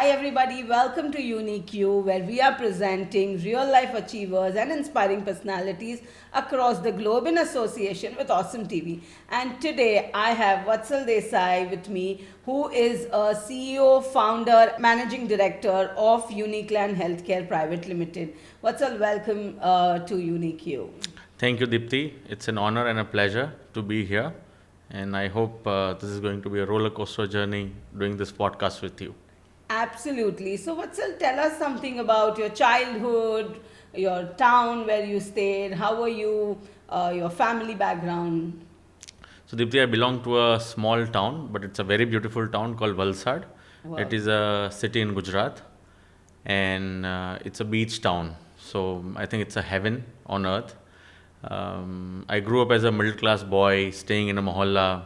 Hi everybody, welcome to UniQ, where we are presenting real-life achievers and inspiring personalities across the globe in association with Awesome TV. And today I have Vatsal Desai with me, who is a CEO, founder, managing director of Uniclan Healthcare Private Limited. Vatsal, welcome to UniQ. Thank you, Dipti. It's an honor and a pleasure to be here. And I hope this is going to be a roller coaster journey doing this podcast with you. Absolutely. So, Vatsal, tell us something about your childhood, your town where you stayed, how were you, your family background. So, Dipti, I belong to a small town, but it's a very beautiful town called Valsad. Wow. It is a city in Gujarat, and it's a beach town. So, I think it's a heaven on earth. I grew up as a middle class boy, staying in a mohalla.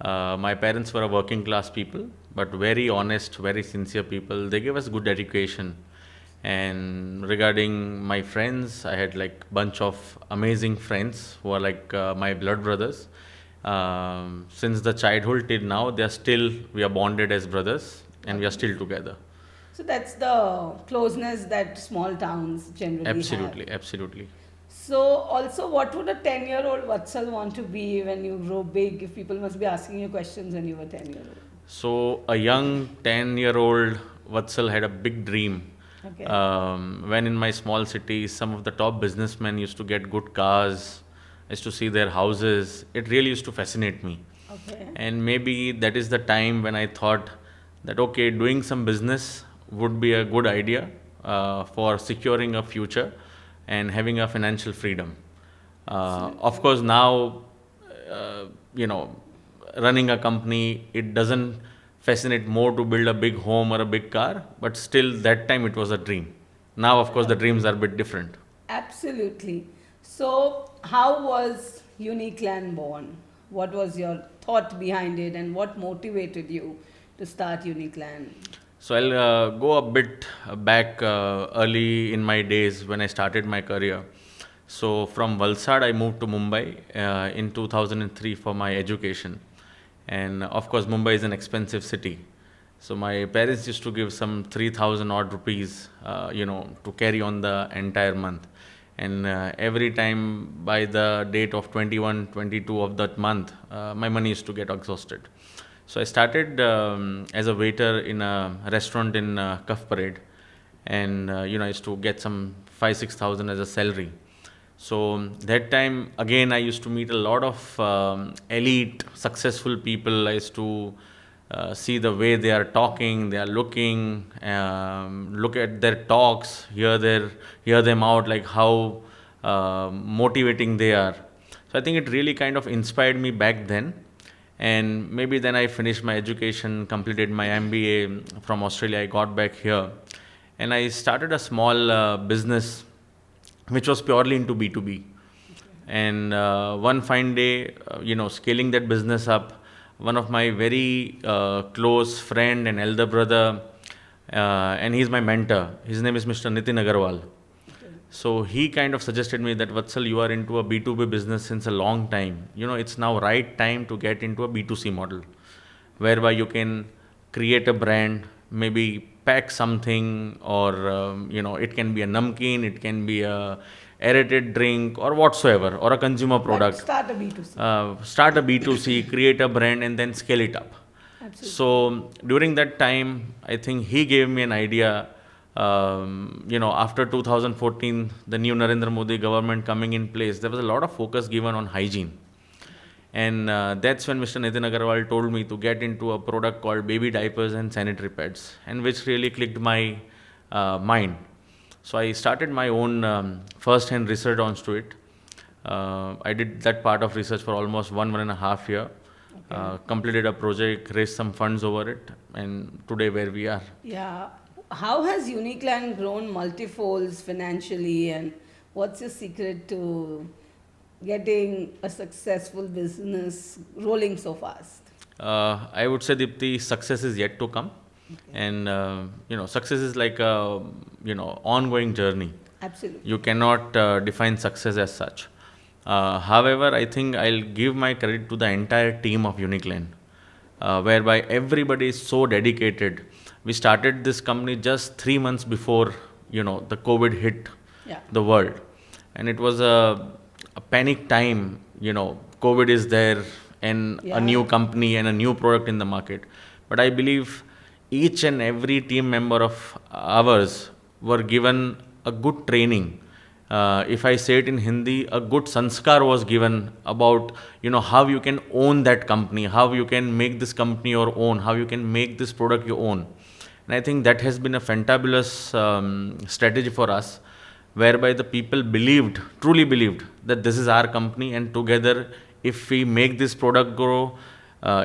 My parents were a working class people, but very honest, very sincere people. They gave us good education. And regarding my friends, I had like bunch of amazing friends who are like my blood brothers. Since the childhood till now, we are bonded as brothers, and we are still together. So, that's the closeness that small towns generally Absolutely, have. absolutely. So, also, what would a 10-year-old Vatsal want to be when you grow big? If people must be asking you questions when you were 10-year-old. So, a young 10-year-old Vatsal had a big dream. Okay. When in my small city, some of the top businessmen used to get good cars, I used to see their houses. It really used to fascinate me. Okay. And maybe that is the time when I thought that, okay, doing some business would be a good idea for securing a future and having a financial freedom. Of course, now, uh, you know, running a company, it doesn't fascinate more to build a big home or a big car, but still that time it was a dream. Now, of course, the dreams are a bit different. Absolutely. So, how was Uniclan born? What was your thought behind it, and what motivated you to start Uniclan? So I'll go a bit back early in my days when I started my career. So from Valsad, I moved to Mumbai in 2003 for my education. And of course, Mumbai is an expensive city. So my parents used to give some 3,000 odd rupees, to carry on the entire month. And every time by the date of 21, 22 of that month, my money used to get exhausted. So I started as a waiter in a restaurant in Cuff Parade, and I used to get some 5-6 thousand as a salary. So that time again, I used to meet a lot of elite, successful people. I used to see the way they are talking, they are looking, look at their talks, hear them out, like how motivating they are. So I think it really kind of inspired me back then. And maybe then I finished my education, completed my MBA from Australia. I got back here, and I started a small business which was purely into B2B. And one fine day, scaling that business up, one of my very close friend and elder brother, and he's my mentor. His name is Mr. Nitin Agarwal. So he kind of suggested me that, Vatsal, you are into a B2B business since a long time. It's now right time to get into a B2C model, whereby you can create a brand, maybe pack something, or it can be a namkeen, it can be a aerated drink, or whatsoever, or a consumer Like product. start a B2C. Start a B2C, create a brand, and then scale it up. Absolutely. So during that time, I think he gave me an idea. After 2014, the new Narendra Modi government coming in place, there was a lot of focus given on hygiene. And that's when Mr. Nitin Agarwal told me to get into a product called baby diapers and sanitary pads, and which really clicked my mind. So I started my own first-hand research onto it. I did that part of research for almost 1.5 year. Completed a project, raised some funds over it, and today where we are. Yeah. How has Uniclan grown multifolds financially, and what's your secret to getting a successful business rolling so fast? I would say, Dipti, success is yet to come. And success is like a ongoing journey. Absolutely. You cannot define success as such. However, I think I'll give my credit to the entire team of Uniclan, whereby everybody is so dedicated. We started this company just 3 months before, the COVID hit Yeah. the world. And it was a panic time, COVID is there and a Yeah. new company and a new product in the market. But I believe each and every team member of ours were given a good training. If I say it in Hindi, a good sanskar was given about, how you can own that company, how you can make this company your own, how you can make this product your own. And I think that has been a fantabulous strategy for us, whereby the people believed, truly believed, that this is our company, and together, if we make this product grow,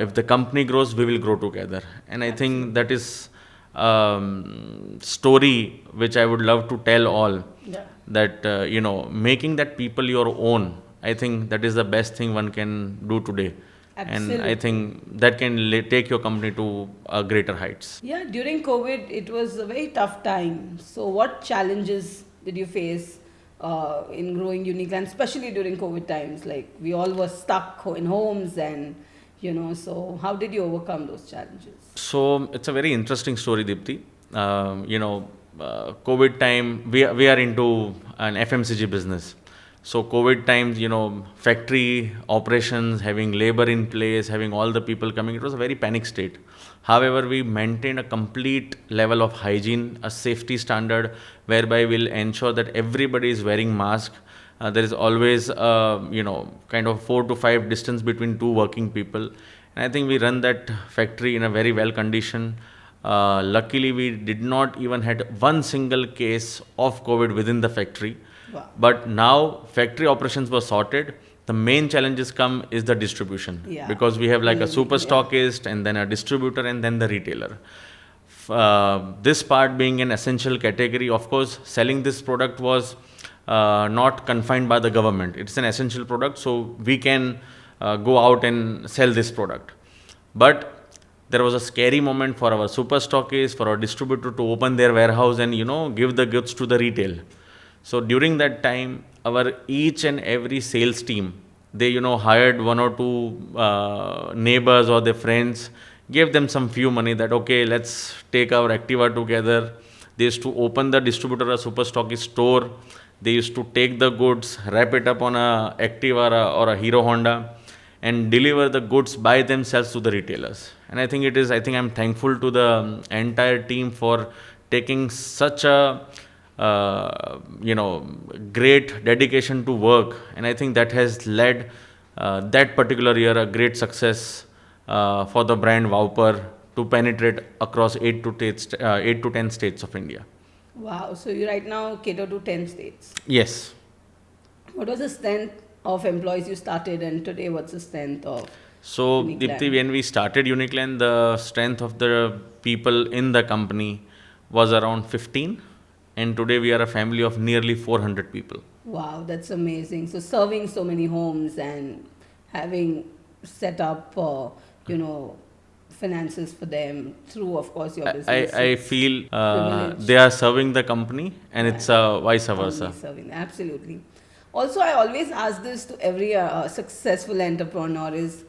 if the company grows, we will grow together. And I think that is story which I would love to tell all, Yeah. that making that people your own. I think that is the best thing one can do today, and I Absolutely. think that can take your company to greater heights. Yeah, during COVID, it was a very tough time. So, what challenges did you face in growing Uniclan, especially during COVID times? Like, we all were stuck in homes, and so how did you overcome those challenges? So it's a very interesting story, Dipti. COVID time, we are into an FMCG business. So COVID times, factory operations, having labor in place, having all the people coming, it was a very panic state. However, we maintained a complete level of hygiene, a safety standard, whereby we'll ensure that everybody is wearing mask. There is always, kind of 4 to 5 distance between two working people. And I think we run that factory in a very well condition. Luckily, we did not even had one single case of COVID within the factory. Wow. But now factory operations were sorted. The main challenges come is the distribution, Yeah. because we have like a super Yeah. stockist and then a distributor and then the retailer. This part being an essential category, of course, selling this product was not confined by the government. It's an essential product, so we can go out and sell this product. But there was a scary moment for our super stockists, for our distributor to open their warehouse and give the goods to the retail. So during that time, our each and every sales team, they hired 1 or 2 neighbors or their friends, gave them some few money that okay, let's take our Activa together. They used to open the distributor or super stockist store. They used to take the goods, wrap it up on a Activa or a Hero Honda, and deliver the goods by themselves to the retailers. And I think I'm thankful to the entire team for taking such a great dedication to work. And I think that has led that particular year a great success for the brand Wowper to penetrate across 8 to 10 states of India. Wow. So, you right now cater to 10 states. Yes. What was the strength of employees you started, and today what's the strength of So, Uniclan? Dipti, when we started Uniclan, the strength of the people in the company was around 15, and today we are a family of nearly 400 people. Wow, that's amazing. So serving so many homes and having set up, finances for them through, of course, your business. I feel Privilege. they are serving the company, and it's vice versa. Only serving, absolutely. Also, I always ask this to every successful entrepreneur is,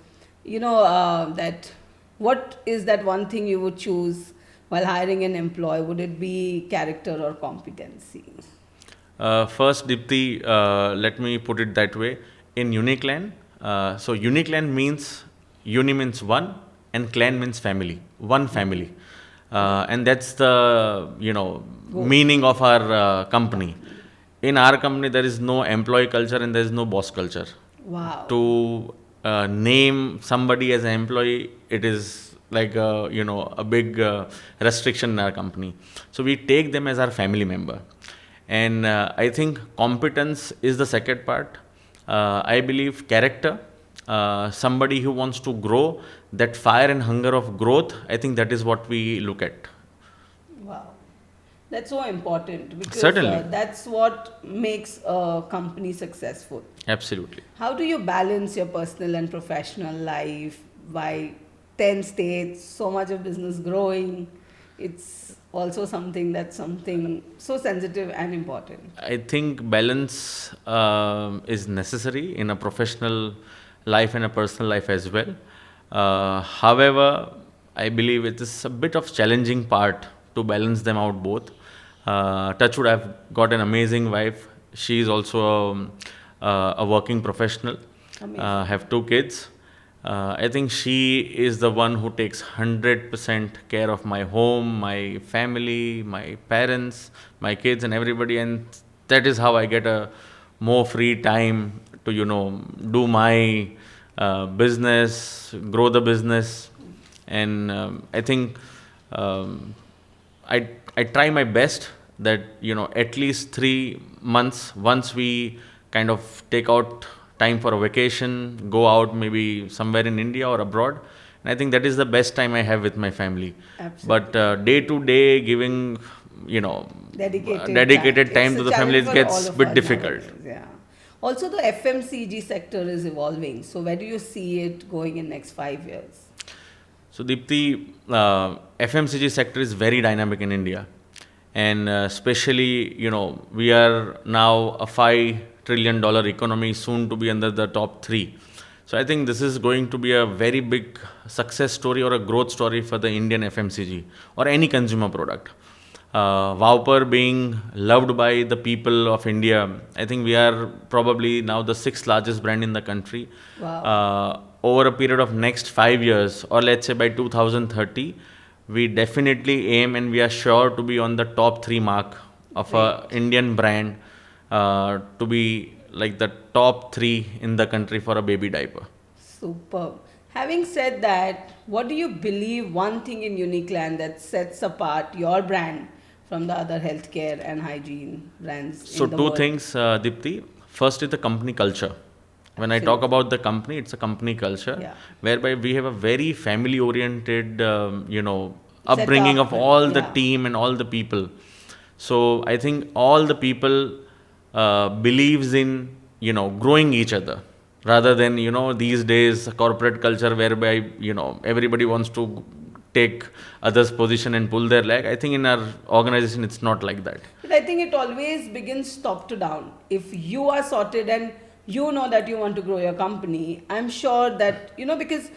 that what is that one thing you would choose while hiring an employee? Would it be character or competency? First, Dipti, let me put it that way. In Uniclan, so Uniclan means uni means one, and clan means family, one family, and that's the meaning of our company. In our company, there is no employee culture and there is no boss culture. Wow. To name somebody as an employee, it is like a big restriction in our company. So we take them as our family member, and I think competence is the second part. I believe character. Somebody who wants to grow, that fire and hunger of growth, I think that is what we look at. Wow. That's so important because Certainly. that's what makes a company successful. Absolutely. How do you balance your personal and professional life by 10 states, so much of business growing? It's also something so sensitive and important. I think balance is necessary in a professional life and a personal life as well. However, I believe it is a bit of challenging part to balance them out both. Touchwood, I've got an amazing wife. She is also a working professional. Amazing. Have two kids. I think she is the one who takes 100% care of my home, my family, my parents, my kids, and everybody. And that is how I get a more free time to, do my business, grow the business. And I think um, I try my best that at least 3 months once we kind of take out time for a vacation, go out maybe somewhere in India or abroad, and I think that is the best time I have with my family. Absolutely. But day to day giving dedicated time It's to a the family, challenge it for gets all a of bit us difficult. nowadays, yeah. Also, the FMCG sector is evolving. So, where do you see it going in next 5 years? So Deepti, FMCG sector is very dynamic in India, and especially we are now a $5 trillion economy, soon to be under the top three. So I think this is going to be a very big success story or a growth story for the Indian FMCG or any consumer product. Wowper being loved by the people of India, I think we are probably now the sixth largest brand in the country. Wow. Over a period of next 5 years, or let's say by 2030, we definitely aim and we are sure to be on the top three mark of a Indian brand, to be like the top three in the country for a baby diaper. Superb. Having said that, what do you believe one thing in Uniclan that sets apart your brand from the other healthcare and hygiene brands So in the two world? things, Dipti. First is the company culture. When I talk about the company, it's a company culture Yeah. whereby we have a very family-oriented, upbringing Setup of all the yeah. team and all the people. So I think all the people believes in growing each other rather than these days corporate culture whereby everybody wants to take others' position and pull their leg. I think in our organization it's not like that. But I think it always begins top to down. If you are sorted and you know that you want to grow your company, I'm sure that, because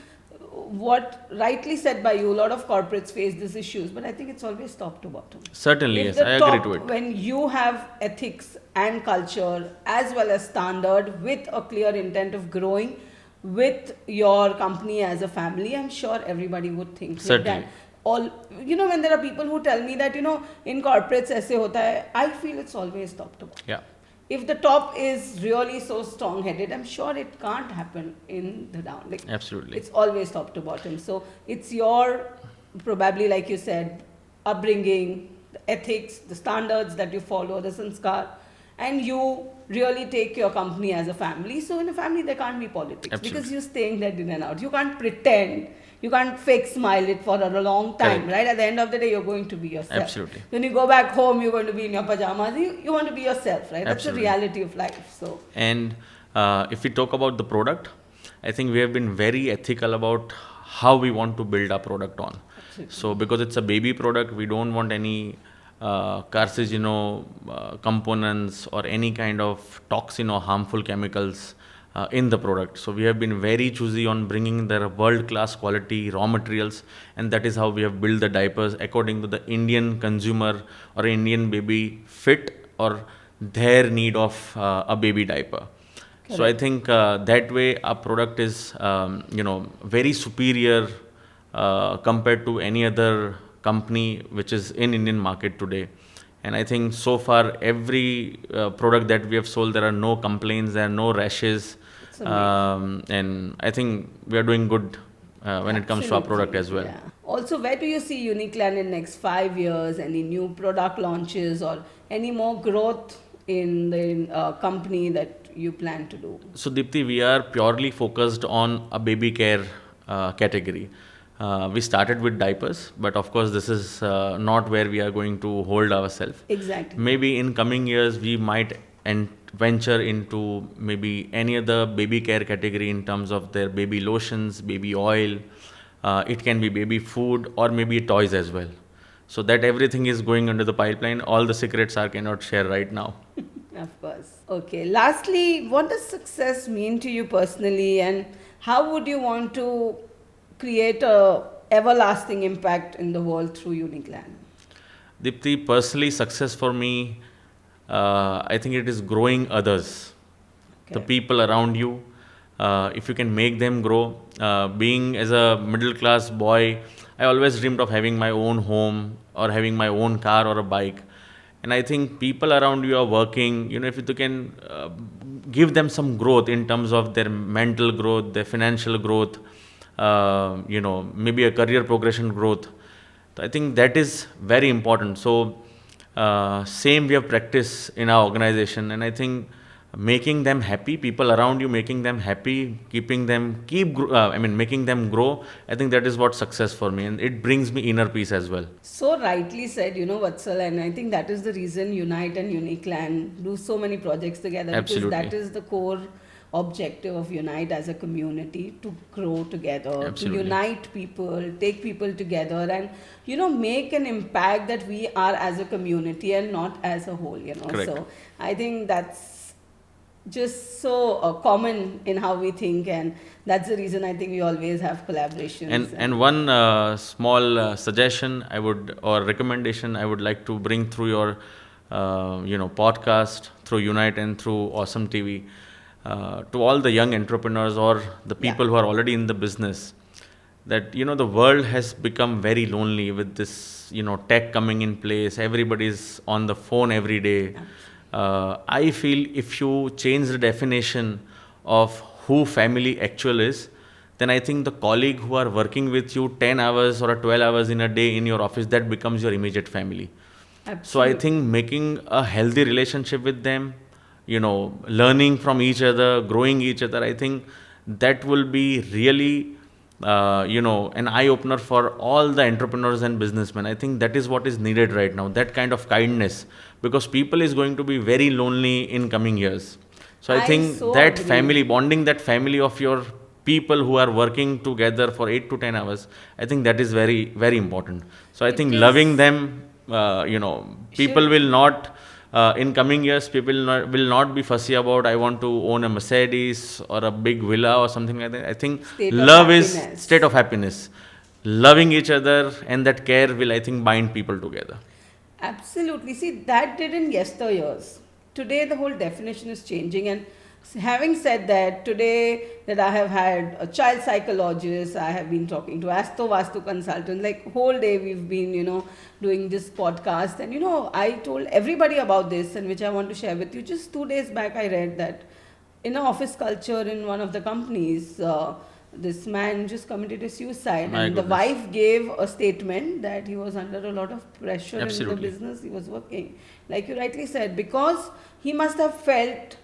what rightly said by you, a lot of corporates face these issues, but I think it's always top to bottom. Certainly, If yes, the I agree top, to it. when you have ethics and culture as well as standard with a clear intent of growing with your company as a family, I'm sure everybody would think like that. Certainly. All when there are people who tell me that in corporates aise hota hai, I feel it's always top to bottom. Yeah. If the top is really so strong headed, I'm sure it can't happen in the down. Like Absolutely. it's always top to bottom. So it's your, probably like you said, upbringing, the ethics, the standards that you follow, the sanskar, and you really take your company as a family. So in a family there can't be politics. Absolutely. Because you're staying there in and out. You can't pretend. You can't fake smile it for a long time, Correct. right? At the end of the day, you're going to be yourself. Absolutely. When you go back home, you're going to be in your pajamas. You want to be yourself, right? That's the Absolutely. reality of life. So And if we talk about the product, I think we have been very ethical about how we want to build our product on. Absolutely. So because it's a baby product, we don't want any components or any kind of toxin or harmful chemicals in the product. So we have been very choosy on bringing the world-class quality raw materials, and that is how we have built the diapers according to the Indian consumer or Indian baby fit or their need of a baby diaper. So I think that way our product is very superior compared to any other company which is in Indian market today. And I think so far every product that we have sold, there are no complaints, there are no rashes, it's amazing. and I think we are doing good when it comes to our product as well. Yeah. Also, where do you see Uniclan in next 5 years? Any new product launches or any more growth in the company that you plan to do? So Dipti, we are purely focused on a baby care category. We started with diapers, but of course this is not where we are going to hold ourselves. Exactly. Maybe in coming years we might venture into maybe any other baby care category in terms of their baby lotions, baby oil. It can be baby food or maybe toys as well. So that everything is going under the pipeline. All the secrets I cannot share right now. Of course. Okay. Lastly, what does success mean to you personally, and how would you want to create a everlasting impact in the world through Uniclan? Dipti, personally, success for me, I think it is growing others, the Okay. people around you. If you can make them grow, being as a middle class boy, I always dreamed of having my own home or having my own car or a bike. And I think people around you are working, if you can give them some growth in terms of their mental growth, their financial growth, maybe a career progression growth. So I think that is very important. So, same we have practiced in our organization, and I think making them happy, people around you making them happy, making them grow. I think that is what success for me, and it brings me inner peace as well. So rightly said, Vatsal, and I think that is the reason Unite and Uniclan do so many projects together, because that Absolutely. is the core objective of Unite as a community, to grow together, to Absolutely. unite people, take people together, and make an impact that we are as a community and not as a whole. Correct. So I think that's just so common in how we think, and that's the reason I think we always have collaborations. And one small suggestion I would or recommendation I would like to bring through your podcast, through Unite and through Awesome TV, to all the young entrepreneurs or the Yeah. people who are already in the business, that the world has become very lonely with this tech coming in place. Everybody's on the phone every day. I feel if you change the definition of who family actual is, then I think the colleague who are working with you 10 hours or 12 hours in a day in your office, that becomes your immediate family. So I Absolutely. think making a healthy relationship with them, learning from each other, growing each other, I think that will be really, an eye opener for all the entrepreneurs and businessmen. I think that is what is needed right now, that kind of kindness, because people is going to be very lonely in coming years. So I I think so that agree. family, bonding that family of your people who are working together for 8 to 10 hours, I think that is very, very important. So I It think loving is them, people should will not, in coming years, people will not be fussy about, I want to own a Mercedes or a big villa or something like that. I think state of love is state happiness. of happiness. Loving each other and that care will, I think, bind people together. Absolutely. See, that did in yesteryears. Today, the whole definition is changing. And having said that, today that I have had a child psychologist, I have been talking to Astro Vastu consultant. Like whole day, we've been, doing this podcast. And I told everybody about this, and which I want to share with you. Just 2 days back, I read that in an office culture in one of the companies, this man just committed a suicide, My and the goodness. wife gave a statement that he was under a lot of pressure in the Absolutely. business he was working, like you rightly said, because he must have felt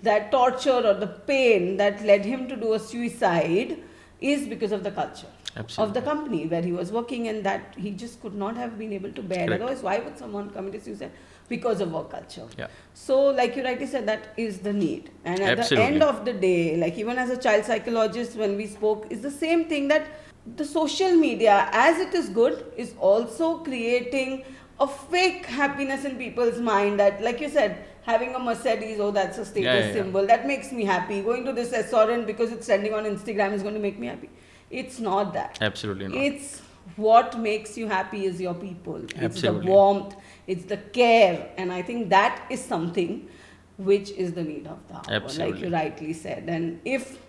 that torture or the pain that led him to do a suicide is because of the culture of the Absolutely. company where he was working, and that he just could not have been able to bear. Correct. Otherwise, why would someone commit a suicide? Because of work culture. Yeah. So, like you rightly said, that is the need. And at the end Absolutely. of the day, like even as a child psychologist, when we spoke, is the same thing, that the social media, as it is good, is also creating a fake happiness in people's mind. That, like you said, having a Mercedes, oh, that's a Yeah, status yeah, yeah. symbol, that makes me happy. Going to this restaurant because it's trending on Instagram is going to make me happy. It's not that. Absolutely not. It's what makes you happy is your people. It's the Absolutely. warmth, it's the care, and I think that is something which is the need of the hour, like you Absolutely. rightly said. And if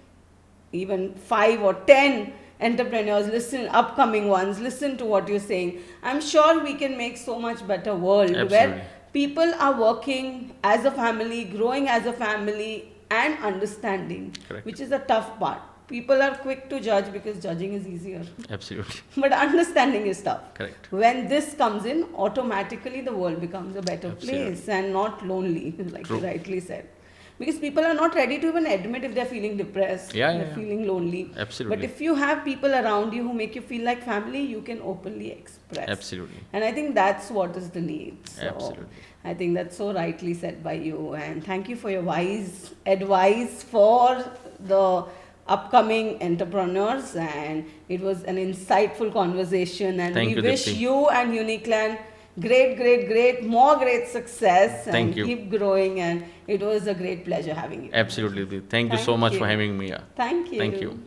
even 5 or 10 entrepreneurs listen, upcoming ones listen to what you're saying, I'm sure we can make so much better world Absolutely. where people are working as a family, growing as a family, and understanding, Correct. which is the tough part. People are quick to judge because judging is easier. Absolutely. But understanding is tough. Correct. When this comes in, automatically the world becomes a better Absolutely. place and not lonely, like you True. rightly said. Because people are not ready to even admit if they're feeling depressed, Yeah, yeah, they're yeah. feeling lonely. Absolutely. But if you have people around you who make you feel like family, you can openly express. Absolutely. And I think that's what is the need. So Absolutely. I think that's so rightly said by you. And thank you for your wise advice for the upcoming entrepreneurs. And it was an insightful conversation. And Thank we you, wish Dipti. you and Uniclan more great success, and Thank you. keep growing. And it was a great pleasure having you. Absolutely. Thank you so Thank much for you. having me. Yeah. Thank you. Thank you.